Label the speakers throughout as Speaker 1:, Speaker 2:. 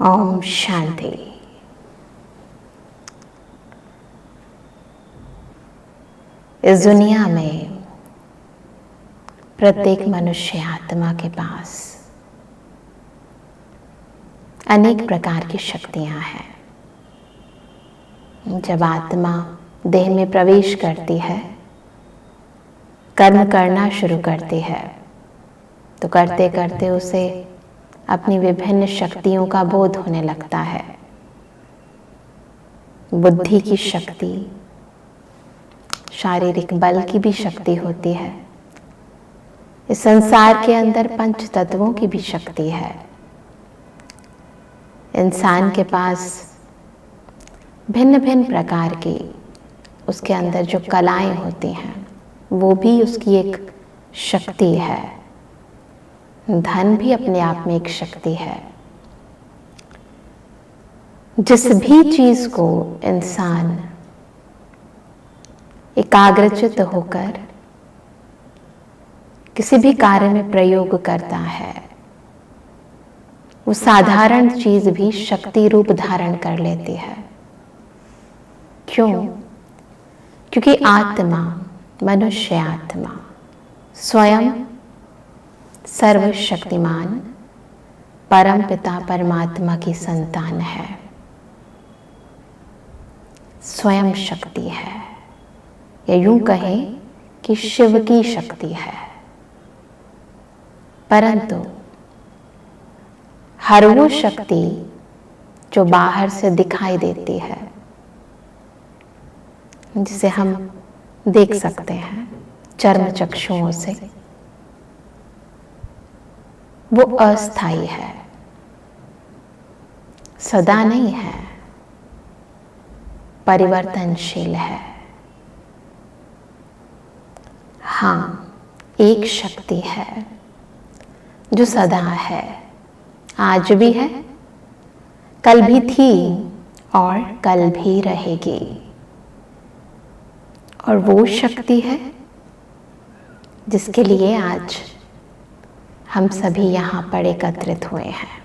Speaker 1: ओम शांति। इस दुनिया में प्रत्येक मनुष्य आत्मा के पास अनेक प्रकार की शक्तियां हैं। जब आत्मा देह में प्रवेश करती है, कर्म करना शुरू करती है, तो करते करते उसे अपनी विभिन्न शक्तियों का बोध होने लगता है। बुद्धि की शक्ति, शारीरिक बल की भी शक्ति होती है। इस संसार के अंदर पंच तत्वों की भी शक्ति है। इंसान के पास भिन्न भिन्न प्रकार की उसके अंदर जो कलाएं होती हैं, वो भी उसकी एक शक्ति है। धन भी अपने आप में एक शक्ति है। जिस भी चीज को इंसान एकाग्रचित्त होकर किसी भी कार्य में प्रयोग करता है, वो साधारण चीज भी शक्ति रूप धारण कर लेती है। क्यों? क्योंकि आत्मा, मनुष्य आत्मा स्वयं सर्वशक्तिमान परम पिता परमात्मा की संतान है, स्वयं शक्ति है, या यूं कहें कि शिव की शक्ति है। परंतु हर वो शक्ति जो बाहर से दिखाई देती है, जिसे हम देख सकते हैं चर्म चक्षुओं से, वो अस्थायी है, सदा नहीं है, परिवर्तनशील है। हाँ, एक शक्ति है जो सदा है, आज भी है, कल भी थी और कल भी रहेगी। और वो शक्ति है जिसके लिए आज हम सभी यहाँ पर एकत्रित हुए हैं।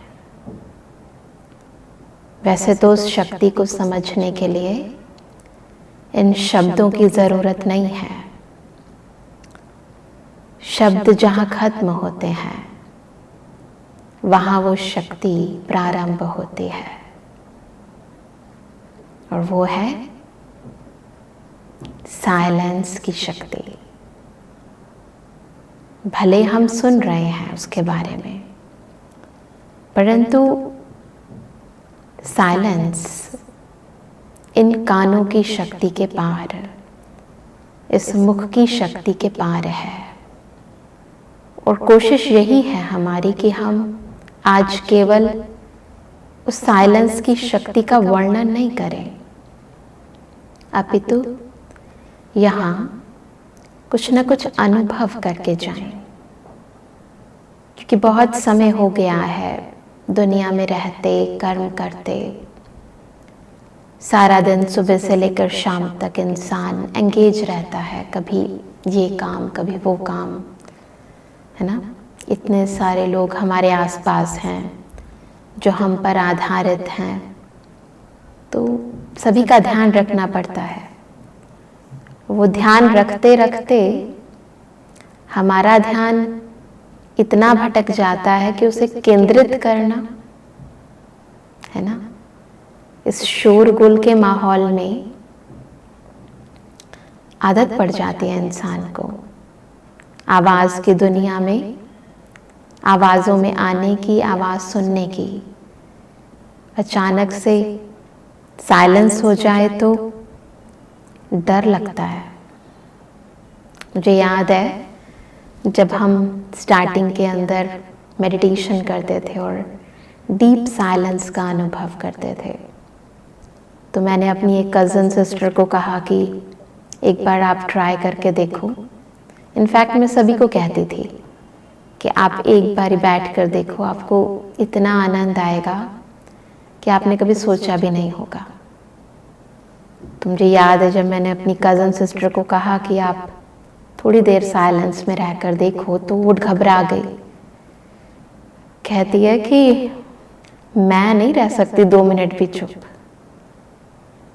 Speaker 1: वैसे तो उस शक्ति को समझने के लिए इन शब्दों की जरूरत नहीं है। शब्द जहाँ खत्म होते हैं, वहाँ वो शक्ति प्रारंभ होती है, और वो है साइलेंस की शक्ति। भले हम सुन रहे हैं उसके बारे में, परंतु साइलेंस इन कानों की शक्ति के पार, इस मुख की शक्ति के पार है। और कोशिश यही है हमारी कि हम आज केवल उस साइलेंस की शक्ति का वर्णन नहीं करें, अपितु यहाँ कुछ न कुछ अनुभव करके जाएं। क्योंकि बहुत समय हो गया है दुनिया में रहते, कर्म करते, सारा दिन सुबह से लेकर शाम तक इंसान एंगेज रहता है, कभी ये काम कभी वो काम, है ना। इतने सारे लोग हमारे आसपास हैं जो हम पर आधारित हैं, तो सभी का ध्यान रखना पड़ता है। वो ध्यान रखते रखते हमारा ध्यान इतना भटक जाता है कि उसे केंद्रित करना, है ना, इस शोरगुल के माहौल में आदत पड़ जाती है इंसान को। आवाज की दुनिया में, आवाजों में आने की, आवाज सुनने की, अचानक से साइलेंस हो जाए तो डर लगता है। मुझे याद है जब हम स्टार्टिंग के अंदर मेडिटेशन करते थे और डीप साइलेंस का अनुभव करते थे, तो मैंने अपनी एक कज़न सिस्टर को कहा कि एक बार आप ट्राई करके देखो। इनफैक्ट मैं सभी को कहती थी कि आप एक बार बैठ कर देखो, आपको इतना आनंद आएगा कि आपने कभी सोचा भी नहीं होगा। तो मुझे याद है जब मैंने अपनी कज़न सिस्टर को कहा कि आप थोड़ी देर साइलेंस में रहकर देखो, तो वो घबरा गई। कहती है कि मैं नहीं रह सकती 2 मिनट भी चुप,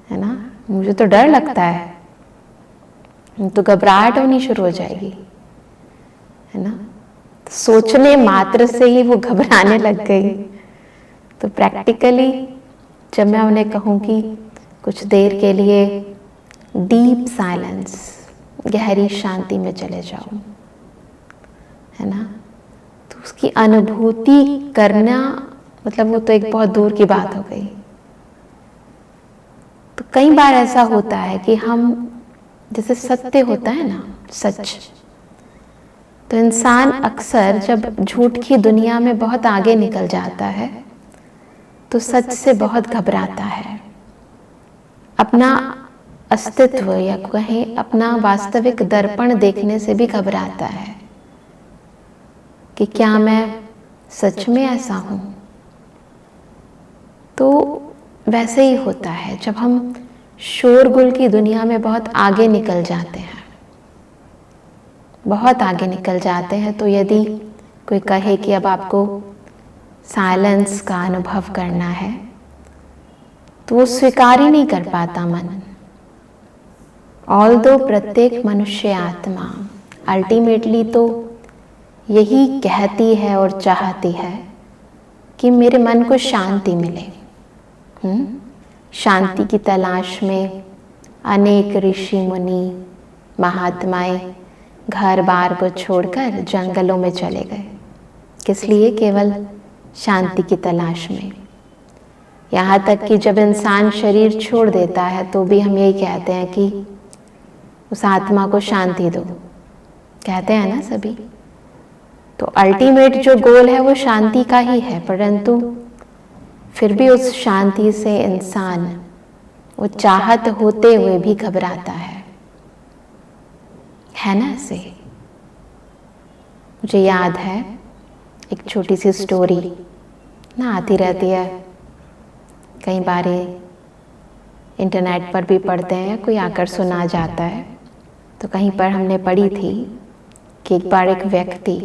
Speaker 1: है ना। मुझे तो डर लगता है, तो घबराहट होनी शुरू हो जाएगी, है ना। सोचने मात्र से ही वो घबराने लग गई। तो प्रैक्टिकली जब मैं उन्हें कहूँ कि कुछ देर के लिए डीप साइलेंस, गहरी शांति में चले जाओ, है ना, तो उसकी अनुभूति करना, मतलब वो तो एक बहुत दूर की बात हो गई। तो कई बार ऐसा होता है कि हम, जैसे सत्य होता है ना, सच, तो इंसान अक्सर जब झूठ की दुनिया में बहुत आगे निकल जाता है तो सच से बहुत घबराता है। अपना अस्तित्व या कहें अपना वास्तविक दर्पण देखने से भी घबराता है कि क्या मैं सच में ऐसा हूं। तो वैसे ही होता है जब हम शोरगुल की दुनिया में बहुत आगे निकल जाते हैं, बहुत आगे निकल जाते हैं, तो यदि कोई कहे कि अब आपको साइलेंस का अनुभव करना है, तो वो स्वीकार ही नहीं कर पाता मन। ऑल्दो प्रत्येक मनुष्य आत्मा अल्टीमेटली तो यही कहती है और चाहती है कि मेरे मन को शांति मिले। शांति की तलाश में अनेक ऋषि मुनि महात्माएं घर बार को छोड़कर जंगलों में चले गए। किस लिए? केवल शांति की तलाश में। यहाँ तक कि जब इंसान शरीर छोड़ देता है तो भी हम यही कहते हैं कि उस आत्मा को शांति दो, कहते हैं ना सभी। तो अल्टीमेट जो गोल है वो शांति का ही है, परंतु फिर भी उस शांति से इंसान वो चाहत होते हुए भी घबराता है ना। ऐसे मुझे याद है एक छोटी सी स्टोरी ना, आती रहती है, कई बार इंटरनेट पर भी पढ़ते हैं, कोई आकर सुना जाता है। तो कहीं पर हमने पढ़ी थी कि एक बार एक व्यक्ति,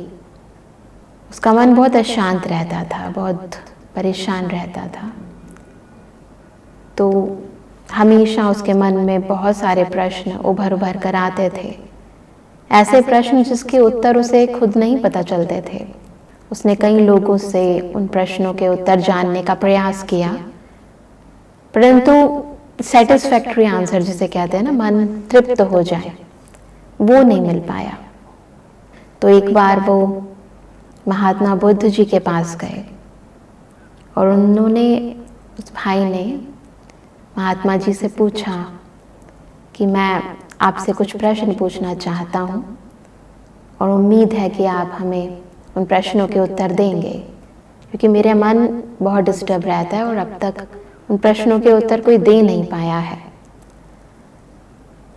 Speaker 1: उसका मन बहुत अशांत रहता था, बहुत परेशान रहता था। तो हमेशा उसके मन में बहुत सारे प्रश्न उभर उभर कर आते थे, ऐसे प्रश्न जिसके उत्तर उसे खुद नहीं पता चलते थे। उसने कई लोगों से उन प्रश्नों के उत्तर जानने का प्रयास किया, परंतु सेटिस्फैक्ट्री आंसर जिसे कहते हैं ना, मन तृप्त हो जाए, वो नहीं मिल पाया। तो एक बार वो महात्मा बुद्ध जी के पास गए और उन्होंने, उस भाई ने महात्मा जी से पूछा कि मैं आपसे कुछ प्रश्न पूछना चाहता हूँ और उम्मीद है कि आप हमें उन प्रश्नों के उत्तर देंगे, क्योंकि मेरा मन बहुत डिस्टर्ब रहता है और अब तक उन प्रश्नों के उत्तर कोई दे नहीं पाया है।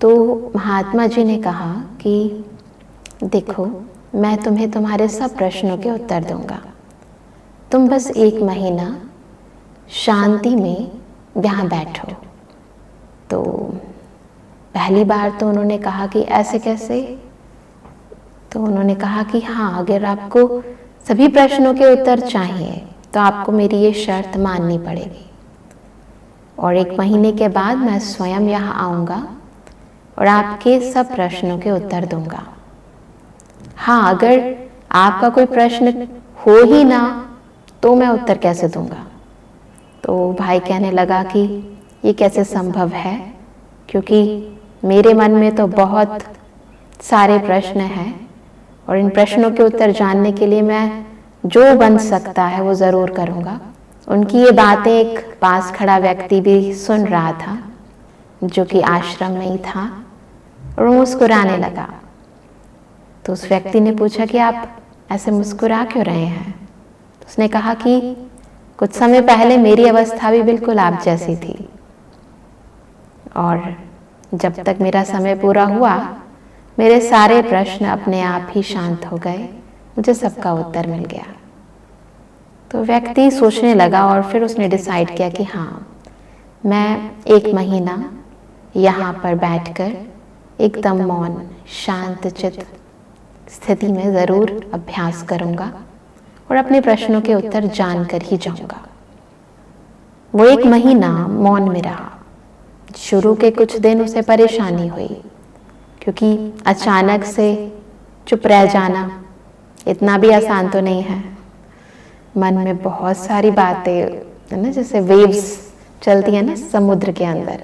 Speaker 1: तो महात्मा जी ने कहा कि देखो, मैं तुम्हें तुम्हारे सब प्रश्नों के उत्तर दूंगा, तुम बस 1 महीना शांति में यहाँ बैठो। तो पहली बार तो उन्होंने कहा कि ऐसे कैसे? तो उन्होंने कहा कि हाँ, अगर आपको सभी प्रश्नों के उत्तर चाहिए तो आपको मेरी ये शर्त माननी पड़ेगी, और 1 महीने के बाद मैं स्वयं यहाँ आऊँगा और आपके सब प्रश्नों के उत्तर दूंगा। हाँ, अगर आपका कोई प्रश्न हो ही ना तो मैं उत्तर कैसे दूंगा? तो भाई कहने लगा कि ये कैसे संभव है, क्योंकि मेरे मन में तो बहुत सारे प्रश्न हैं और इन प्रश्नों के उत्तर जानने के लिए मैं जो बन सकता है वो ज़रूर करूँगा। उनकी ये बातें एक पास खड़ा व्यक्ति भी सुन रहा था, जो कि आश्रम में ही था, और वो मुस्कुराने लगा। तो उस व्यक्ति ने पूछा कि आप ऐसे मुस्कुरा क्यों रहे हैं? तो उसने कहा कि कुछ समय पहले मेरी अवस्था भी बिल्कुल आप जैसी थी, और जब तक मेरा समय पूरा हुआ मेरे सारे प्रश्न अपने आप ही शांत हो गए, मुझे सबका उत्तर मिल गया। तो व्यक्ति सोचने लगा और फिर उसने डिसाइड किया कि हाँ, मैं 1 महीना यहाँ पर बैठकर एकदम मौन शांत चित्त स्थिति में ज़रूर अभ्यास करूँगा और अपने प्रश्नों के उत्तर जानकर ही जाऊँगा। वो एक महीना मौन में रहा। शुरू के कुछ दिन उसे परेशानी हुई, क्योंकि अचानक से चुप रह जाना इतना भी आसान तो नहीं है। मन में बहुत सारी बातें है ना, जैसे वेव्स चलती है ना समुद्र के अंदर,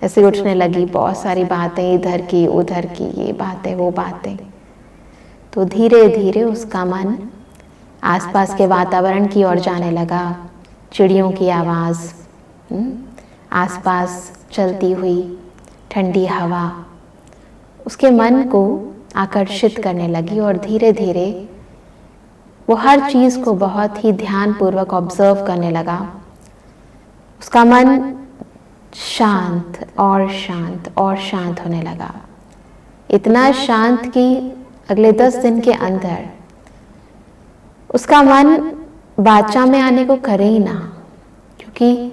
Speaker 1: ऐसे उठने लगी बहुत सारी बातें, इधर की उधर की, ये बातें वो बातें। तो धीरे धीरे उसका मन आसपास के वातावरण की ओर जाने लगा। चिड़ियों की आवाज़, आसपास चलती हुई ठंडी हवा उसके मन को आकर्षित करने लगी, और धीरे धीरे वो हर चीज़ को बहुत ही ध्यानपूर्वक ऑब्जर्व करने लगा। उसका मन शांत और शांत और शांत होने लगा, इतना शांत कि अगले 10 दिन के अंदर उसका मन वाचा में आने को करे ही ना, क्योंकि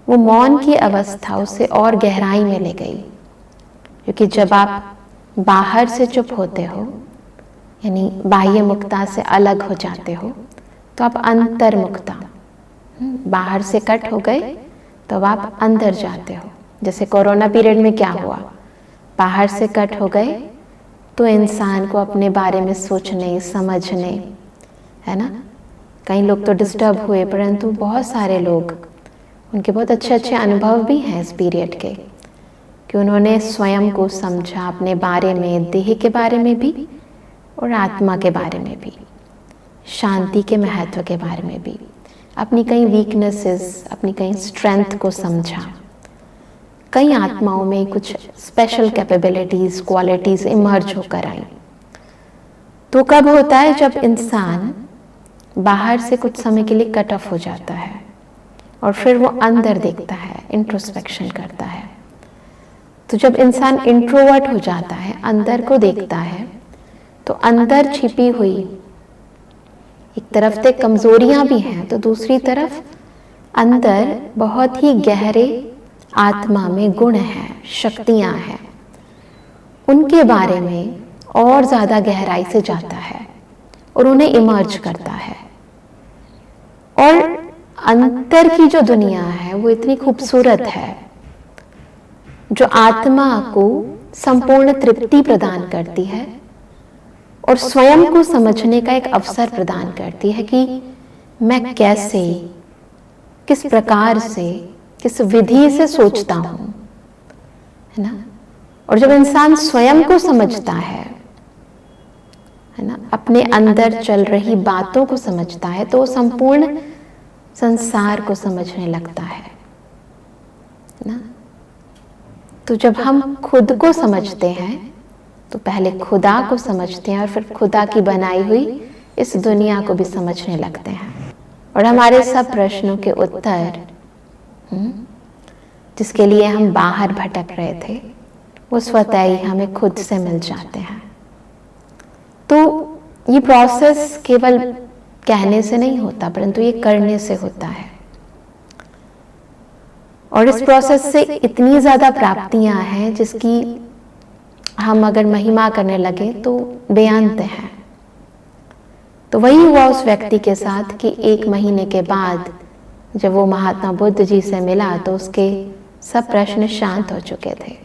Speaker 1: वो मौन की अवस्था उसे और गहराई में ले गई। क्योंकि जब आप बाहर से चुप होते हो, यानी बाह्य मुक्ता से अलग हो जाते हो, तो आप अंतर मुक्ता, बाहर से कट हो गए तो आप अंदर जाते हो। जैसे कोरोना पीरियड में क्या हुआ, बाहर से कट हो गए तो इंसान को अपने बारे में सोचने समझने, है ना, कई लोग तो डिस्टर्ब हुए, परंतु बहुत सारे लोग, उनके बहुत अच्छे अच्छे अनुभव भी हैं इस पीरियड के, कि उन्होंने स्वयं को समझा, अपने बारे में, देह के बारे में भी और आत्मा के बारे में भी, शांति के महत्व के बारे में भी, अपनी कई वीकनेसेस, अपनी कई स्ट्रेंथ को समझा। कई आत्माओं में कुछ स्पेशल कैपेबिलिटीज, क्वालिटीज इमर्ज होकर आई। तो कब होता है, जब इंसान बाहर से कुछ समय के लिए कट ऑफ हो जाता है और फिर वो अंदर देखता है, इंट्रोस्पेक्शन करता है। तो जब इंसान इंट्रोवर्ट हो जाता है, अंदर को देखता है, तो अंदर छिपी हुई एक तरफ से कमजोरियां भी हैं, तो दूसरी तरफ अंदर बहुत ही गहरे आत्मा में गुण हैं, शक्तियां हैं, उनके बारे में और ज्यादा गहराई से जाता है और उन्हें इमर्ज करता है। और अंतर की जो दुनिया है वो इतनी खूबसूरत है, जो आत्मा को संपूर्ण तृप्ति प्रदान करती है और स्वयं को समझने का एक अवसर प्रदान करती है कि मैं कैसे, किस प्रकार से, किस विधि से सोचता हूं, है ना। और जब इंसान स्वयं को समझता है ना, अपने अंदर चल रही बातों को समझता है, तो संपूर्ण संसार को समझने लगता है ना। तो जब हम खुद को समझते हैं तो पहले खुदा को समझते हैं और फिर खुदा की बनाई हुई इस दुनिया को भी समझने लगते हैं। और हमारे सब प्रश्नों के उत्तर, जिसके लिए हम बाहर भटक रहे थे, वो स्वतः ही हमें खुद से मिल जाते हैं। तो ये प्रोसेस केवल कहने से नहीं होता, परंतु ये करने से होता है। और इस प्रोसेस से इतनी ज्यादा प्राप्तियां हैं जिसकी हम अगर महिमा करने लगे तो बेअंत है। तो वही हुआ उस व्यक्ति के साथ कि 1 महीने के बाद जब वो महात्मा बुद्ध जी से मिला तो उसके सब प्रश्न शांत हो चुके थे।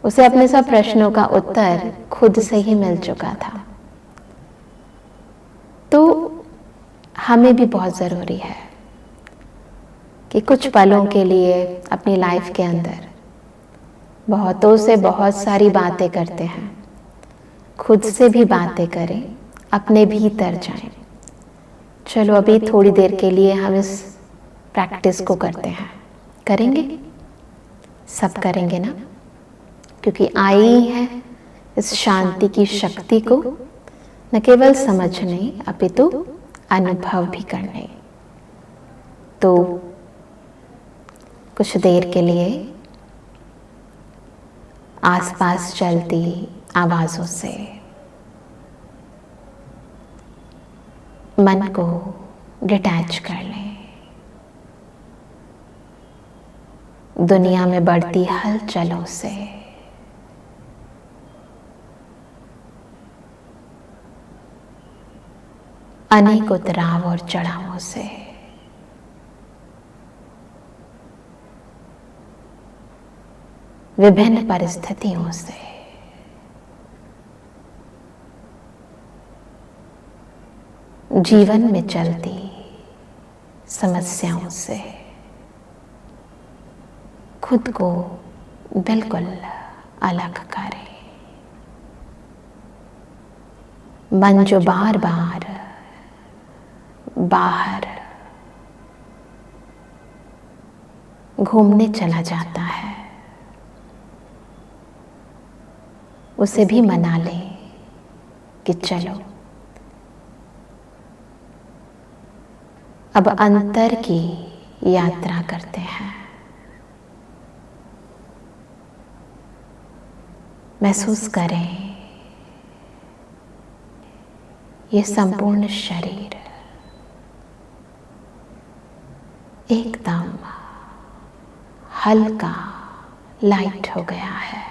Speaker 1: उसे अपने सब प्रश्नों का उत्तर खुद से ही मिल चुका था। तो हमें भी बहुत ज़रूरी है कि कुछ पलों के लिए अपनी लाइफ के अंदर बहुतों से बहुत सारी बातें करते हैं, खुद से भी बातें करें, अपने भीतर जाएं। चलो अभी थोड़ी देर के लिए हम इस प्रैक्टिस को करते हैं। करेंगे? सब करेंगे ना? क्योंकि आई है इस शांति की शक्ति को न केवल समझने अपितु अनुभव भी करने। तो कुछ देर के लिए आसपास चलती आवाजों से मन को डिटैच कर लें। दुनिया में बढ़ती हलचलों से अनेक उतराव और चढ़ावों से विभिन्न परिस्थितियों से, जीवन में चलती समस्याओं से खुद को बिल्कुल अलग करें। मन जो बार बार बाहर घूमने चला जाता है, उसे भी मना लें कि चलो अब अंतर की यात्रा करते हैं। महसूस करें ये संपूर्ण शरीर एकदम हल्का लाइट हो गया है,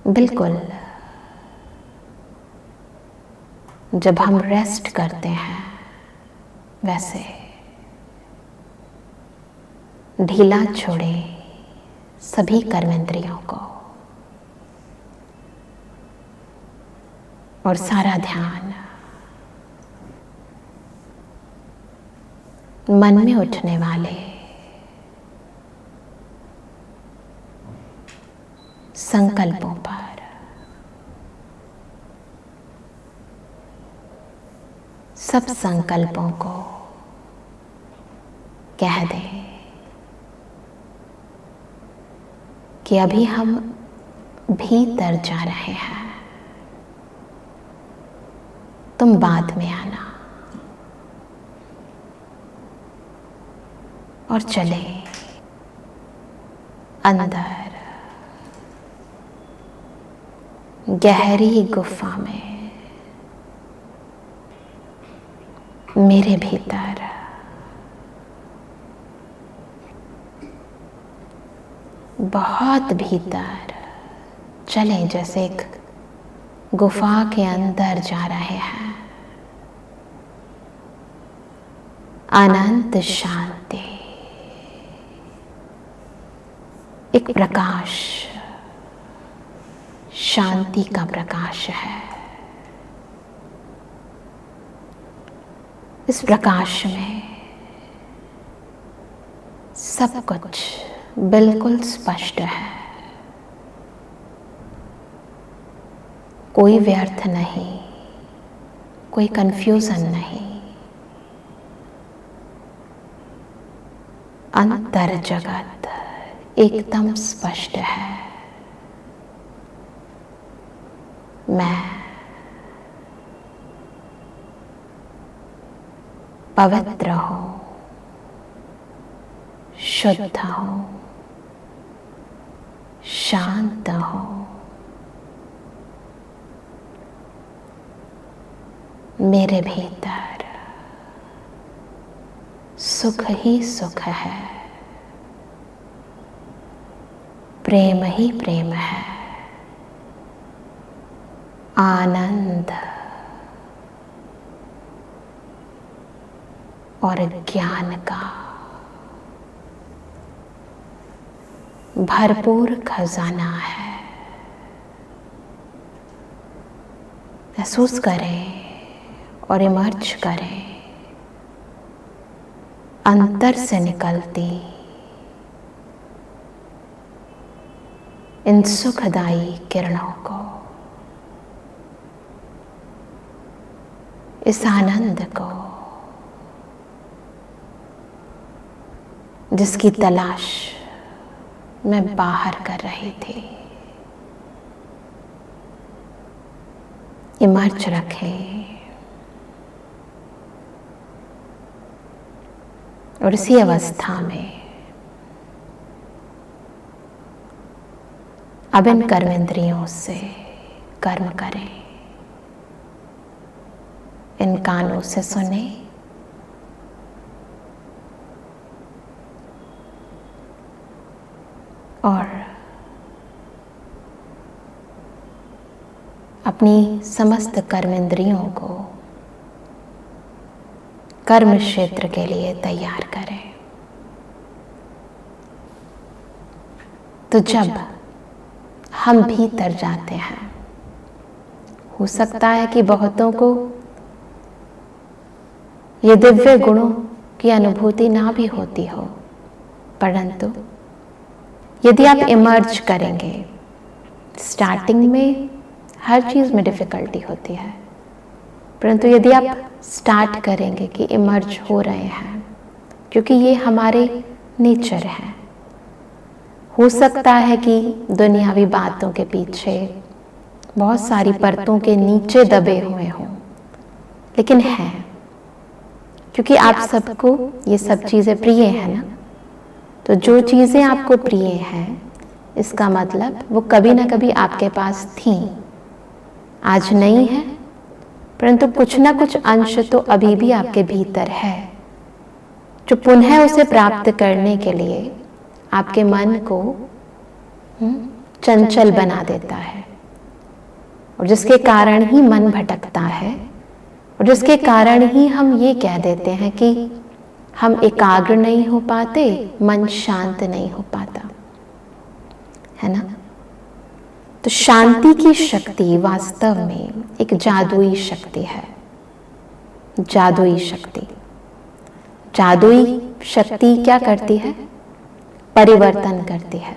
Speaker 1: बिल्कुल जब हम रेस्ट करते हैं वैसे ढीला छोड़ें सभी कर्मेंद्रियों को और सारा ध्यान मन में उठने वाले संकल्पों पर सब संकल्पों को कह दें कि अभी हम भीतर जा रहे हैं, तुम बाद में आना, और चले अंदर गहरी गुफा में, मेरे भीतर बहुत भीतर चले, जैसे एक गुफा के अंदर जा रहे हैं। अनंत शांति, एक प्रकाश, शांति का प्रकाश है। इस प्रकाश में सब कुछ बिल्कुल स्पष्ट है, कोई व्यर्थ नहीं, कोई कंफ्यूजन नहीं। अंतर जगत एकदम स्पष्ट है। मैं पवित्र हूँ, शुद्ध हूँ, शांत हूँ। मेरे भीतर सुख ही सुख है, प्रेम ही प्रेम है, आनंद और ज्ञान का भरपूर खजाना है। महसूस करें और इमर्ज करें अंतर से निकलती इन सुखदायी किरणों को, इस आनंद को जिसकी तलाश मैं बाहर कर रही थी। इमर्ज रखें और इसी अवस्था में अब इन कर्मेंद्रियों से कर्म करें। इन कानों से सुने, और अपनी समस्त कर्मेंद्रियों को कर्म क्षेत्र के लिए तैयार करें। तो जब हम भीतर जाते हैं, हो सकता है कि बहुतों को ये दिव्य गुणों की अनुभूति ना भी होती हो, परंतु यदि आप इमर्ज करेंगे, स्टार्टिंग में हर चीज़ में डिफ़िकल्टी होती है, परंतु यदि आप स्टार्ट करेंगे कि इमर्ज हो रहे हैं, क्योंकि ये हमारे नेचर है। हो सकता है कि दुनियावी बातों के पीछे बहुत सारी परतों के नीचे दबे हुए हों, लेकिन है, क्योंकि आप सबको ये सब चीज़ें प्रिय है ना। तो जो चीज़ें आपको प्रिय हैं, इसका मतलब वो कभी ना कभी आपके पास थी, आज नहीं है, परंतु कुछ ना कुछ अंश तो अभी भी आपके भीतर है, जो पुनः उसे प्राप्त करने के लिए आपके मन को चंचल बना देता है, और जिसके कारण ही मन भटकता है, और जिसके कारण ही हम ये कह देते हैं कि हम एकाग्र नहीं हो पाते, मन शांत नहीं हो पाता, है ना। तो शांति की शक्ति वास्तव में एक जादुई शक्ति है। जादुई शक्ति, जादुई शक्ति क्या करती है? परिवर्तन करती है।